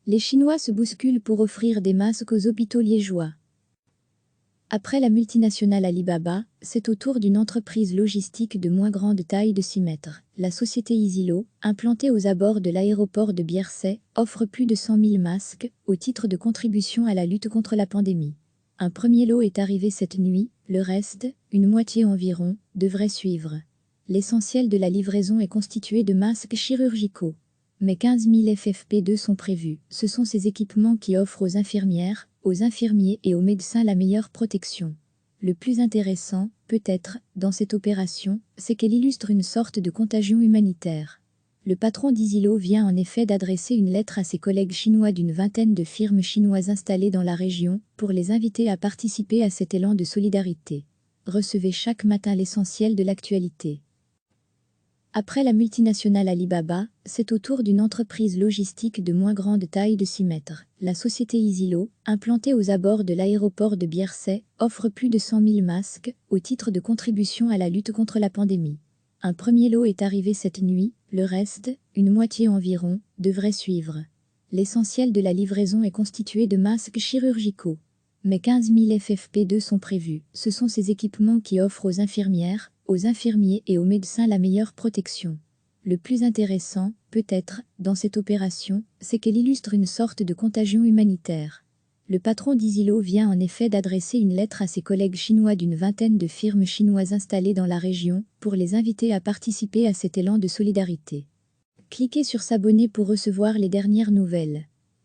Les Chinois se bousculent pour offrir des masques aux hôpitaux liégeois. Après la multinationale Alibaba, c'est au tour d'une entreprise logistique de moins grande taille de s'y mettre. La société EasyLo, implantée aux abords de l'aéroport de Bierset, offre plus de 100 000 masques au titre de contribution à la lutte contre la pandémie. Un premier lot est arrivé cette nuit, le reste, une moitié environ, devrait suivre. L'essentiel de la livraison est constitué de masques chirurgicaux. Mais 15 000 FFP2 sont prévus. Ce sont ces équipements qui offrent aux infirmières, aux infirmiers et aux médecins la meilleure protection. Le plus intéressant, peut-être, dans cette opération, c'est qu'elle illustre une sorte de contagion humanitaire. Le patron d'EasyLo vient en effet d'adresser une lettre à ses collègues chinois d'une vingtaine de firmes chinoises installées dans la région pour les inviter à participer à cet élan de solidarité. Recevez chaque matin l'essentiel de l'actualité. Après la multinationale Alibaba, c'est au tour d'une entreprise logistique de moins grande taille de s'y mettre. La société EasyLo, implantée aux abords de l'aéroport de Bierset, offre plus de 100 000 masques au titre de contribution à la lutte contre la pandémie. Un premier lot est arrivé cette nuit, le reste, une moitié environ, devrait suivre. L'essentiel de la livraison est constitué de masques chirurgicaux. Mais 15 000 FFP2 sont prévus. Ce sont ces équipements qui offrent aux infirmières, aux infirmiers et aux médecins la meilleure protection. Le plus intéressant, peut-être, dans cette opération, c'est qu'elle illustre une sorte de contagion humanitaire. Le patron d'EasyLo vient en effet d'adresser une lettre à ses collègues chinois d'une vingtaine de firmes chinoises installées dans la région pour les inviter à participer à cet élan de solidarité. Cliquez sur s'abonner pour recevoir les dernières nouvelles.